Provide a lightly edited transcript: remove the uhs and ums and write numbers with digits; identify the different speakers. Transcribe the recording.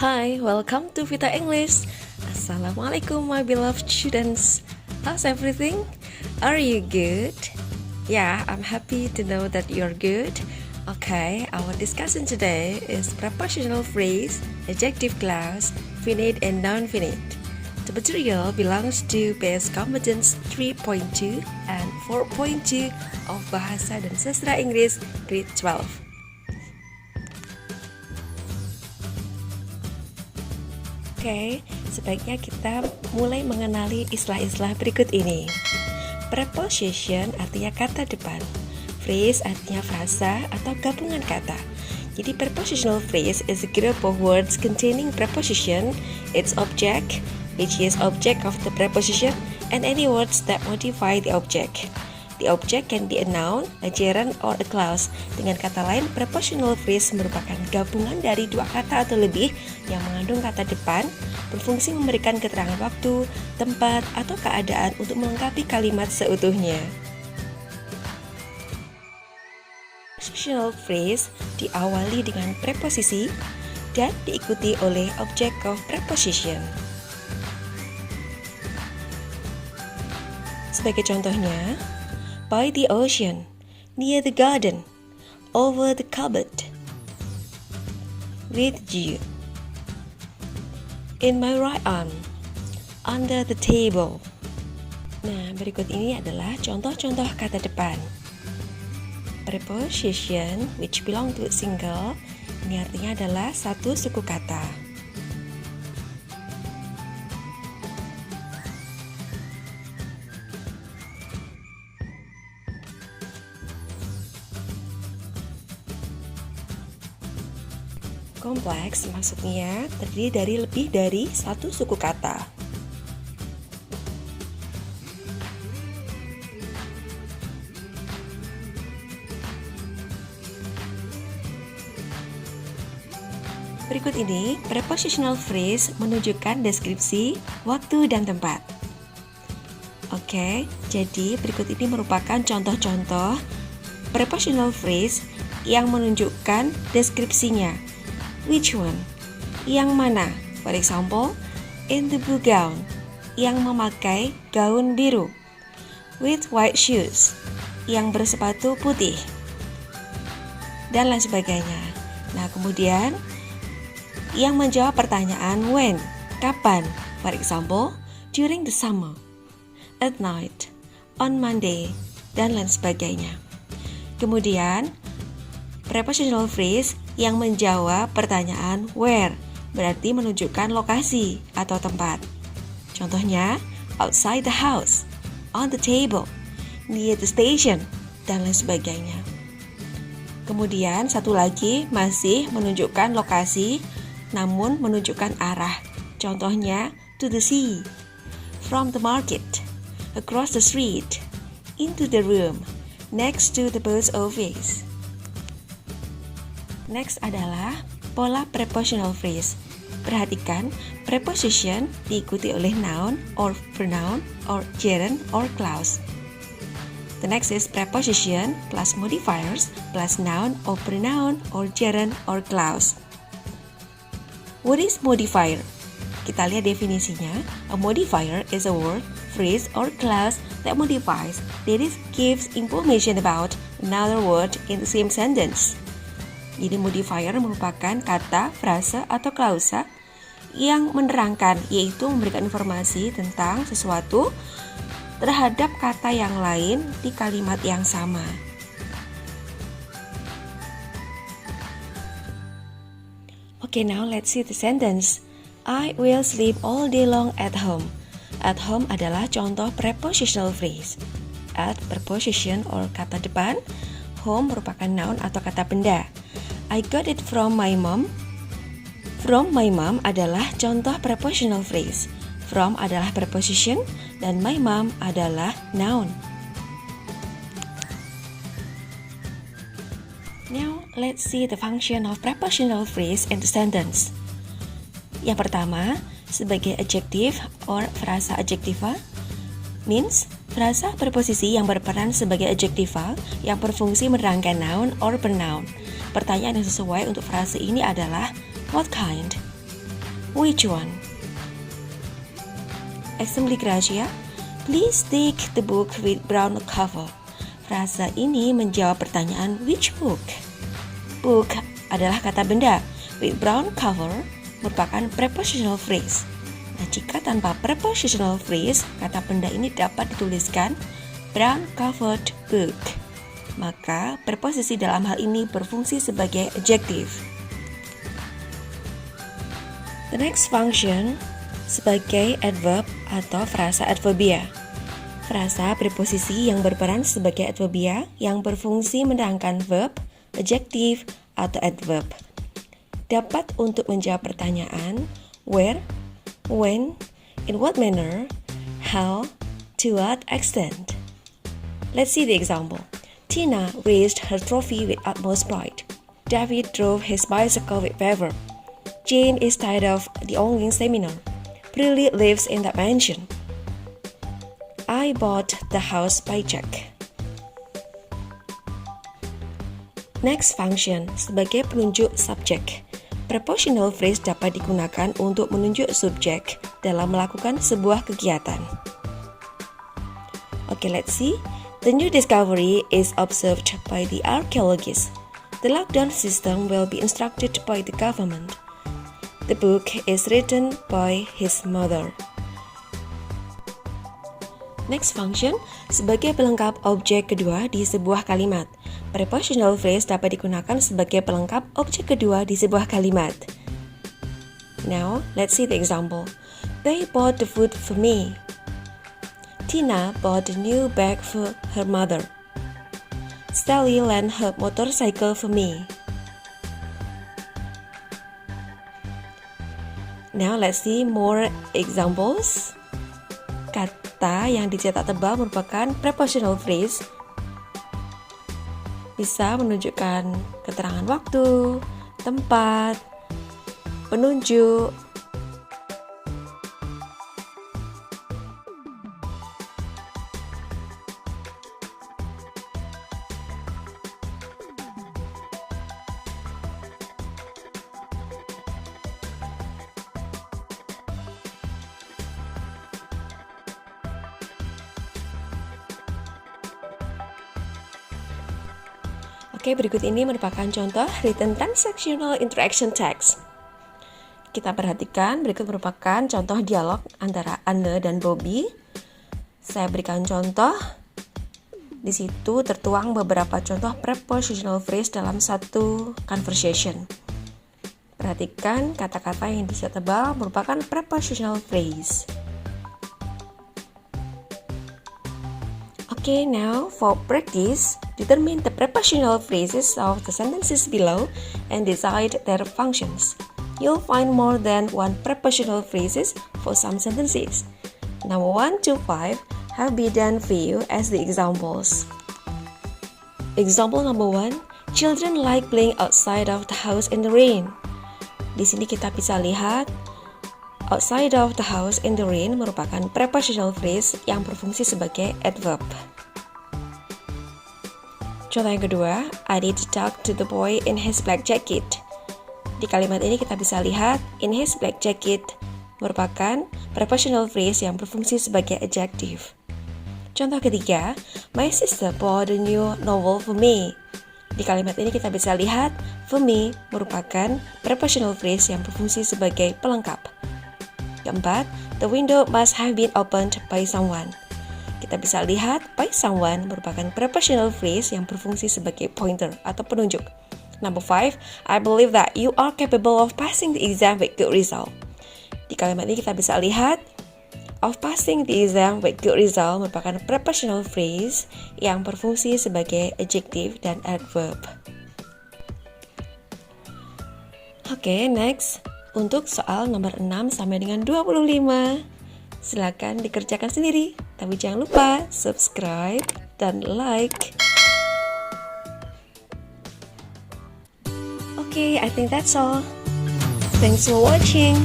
Speaker 1: Hi, welcome to Vita English. Assalamualaikum my beloved students. How's everything? Are you good? Yeah, I'm happy to know that you're good. Okay, our discussion today is prepositional phrase, adjective clause, finite and non-finite. The material belongs to PS Competence 3.2 and 4.2 of Bahasa dan Sastra Inggris Grade 12. Oke, sebaiknya kita mulai mengenali istilah-istilah berikut ini. Preposition artinya kata depan. Phrase artinya frasa atau gabungan kata. Jadi prepositional phrase is a group of words containing preposition, its object, which is object of the preposition, and any words that modify the object. The object can be a noun, a gerund, or a clause. Dengan kata lain, prepositional phrase merupakan gabungan dari dua kata atau lebih yang mengandung kata depan, berfungsi memberikan keterangan waktu, tempat, atau keadaan untuk melengkapi kalimat seutuhnya. Prepositional phrase diawali dengan preposisi dan diikuti oleh object of preposition. Sebagai contohnya, by the ocean, near the garden, over the cupboard, with you, in my right arm, under the table. Nah, berikut ini adalah contoh-contoh kata depan. Preposition which belong to single, ini artinya adalah satu suku kata. Kompleks maksudnya terdiri dari lebih dari satu suku kata. Berikut ini prepositional phrase menunjukkan deskripsi, waktu, dan tempat. Oke, jadi berikut ini merupakan contoh-contoh prepositional phrase yang menunjukkan deskripsinya. Which one? Yang mana? For example, in the blue gown, yang memakai gaun biru. With white shoes, yang bersepatu putih. Dan lain sebagainya. Nah, kemudian yang menjawab pertanyaan when, kapan. For example, during the summer, at night, on Monday, dan lain sebagainya. Kemudian prepositional phrase yang menjawab pertanyaan where, berarti menunjukkan lokasi atau tempat. Contohnya, outside the house, on the table, near the station, dan lain sebagainya. Kemudian satu lagi masih menunjukkan lokasi, namun menunjukkan arah. Contohnya, to the sea, from the market, across the street, into the room, next to the post office. Next adalah pola prepositional phrase. Perhatikan, preposition diikuti oleh noun or pronoun or gerund or clause. The next is preposition plus modifiers plus noun or pronoun or gerund or clause. What is modifier? Kita lihat definisinya. A modifier is a word, phrase, or clause that modifies, that is, gives information about another word in the same sentence. Jadi modifier merupakan kata, frasa, atau klausa yang menerangkan, yaitu memberikan informasi tentang sesuatu terhadap kata yang lain di kalimat yang sama. Okay, now let's see the sentence. I will sleep all day long at home. At home adalah contoh prepositional phrase. At preposition or kata depan, home merupakan noun atau kata benda. I got it from my mom. From my mom adalah contoh prepositional phrase. From adalah preposition dan my mom adalah noun. Now, let's see the function of prepositional phrase in the sentence. Yang pertama, sebagai adjective or frasa adjektiva, means frasa preposisi yang berperan sebagai adjektiva yang berfungsi menerangkan noun or pronoun. Pertanyaan yang sesuai untuk frase ini adalah what kind? Which one? Assembly Gracia, please take the book with brown cover. Frasa ini menjawab pertanyaan which book? Book adalah kata benda. With brown cover merupakan prepositional phrase. Nah, jika tanpa prepositional phrase, kata benda ini dapat dituliskan brown covered book. Maka preposisi dalam hal ini berfungsi sebagai adjective. The next function sebagai adverb atau frasa adverbia. Frasa preposisi yang berperan sebagai adverbia yang berfungsi mendatangkan verb, adjective, atau adverb. Dapat untuk menjawab pertanyaan where, when, in what manner, how, to what extent. Let's see the example. Tina raised her trophy with utmost pride. David drove his bicycle with fervor. Jane is tired of the online seminar. Prilly lives in that mansion. I bought the house by check. Next function sebagai penunjuk subjek. Prepositional phrase dapat digunakan untuk menunjuk subjek dalam melakukan sebuah kegiatan. Okay, let's see. The new discovery is observed by the archaeologists. The lockdown system will be instructed by the government. The book is written by his mother. Next function, sebagai pelengkap objek kedua di sebuah kalimat. Prepositional phrase dapat digunakan sebagai pelengkap objek kedua di sebuah kalimat. Now, let's see the example. They bought the food for me. Tina bought a new bag for her mother. Sally lent her motorcycle for me. Now let's see more examples. Kata yang dicetak tebal merupakan prepositional phrase. Bisa menunjukkan keterangan waktu, tempat, penunjuk. Oke, berikut ini merupakan contoh written transactional interaction text. Kita perhatikan, berikut merupakan contoh dialog antara Anne dan Bobby. Saya berikan contoh. Di situ tertuang beberapa contoh prepositional phrase dalam satu conversation. Perhatikan kata-kata yang dicetak tebal merupakan prepositional phrase. Okay, now for practice, determine the prepositional phrases of the sentences below and decide their functions. You'll find more than one prepositional phrases for some sentences. Number 1 to 5 have been done for you as the examples. Example number 1, children like playing outside of the house in the rain. Di sini kita bisa lihat outside of the house in the rain merupakan prepositional phrase yang berfungsi sebagai adverb. Contoh yang kedua, I did talk to the boy in his black jacket. Di kalimat ini kita bisa lihat in his black jacket merupakan prepositional phrase yang berfungsi sebagai adjective. Contoh ketiga, my sister bought a new novel for me. Di kalimat ini kita bisa lihat for me merupakan prepositional phrase yang berfungsi sebagai pelengkap. Keempat, the window must have been opened by someone. Kita bisa lihat by someone merupakan prepositional phrase yang berfungsi sebagai pointer atau penunjuk. Number 5, I believe that you are capable of passing the exam with good result. Di kalimat ini kita bisa lihat of passing the exam with good result merupakan prepositional phrase yang berfungsi sebagai adjective dan adverb. Oke, next. Untuk soal nomor 6 sampai dengan 25. Silakan dikerjakan sendiri. Tapi jangan lupa subscribe dan like. Okay, I think that's all. Thanks for watching.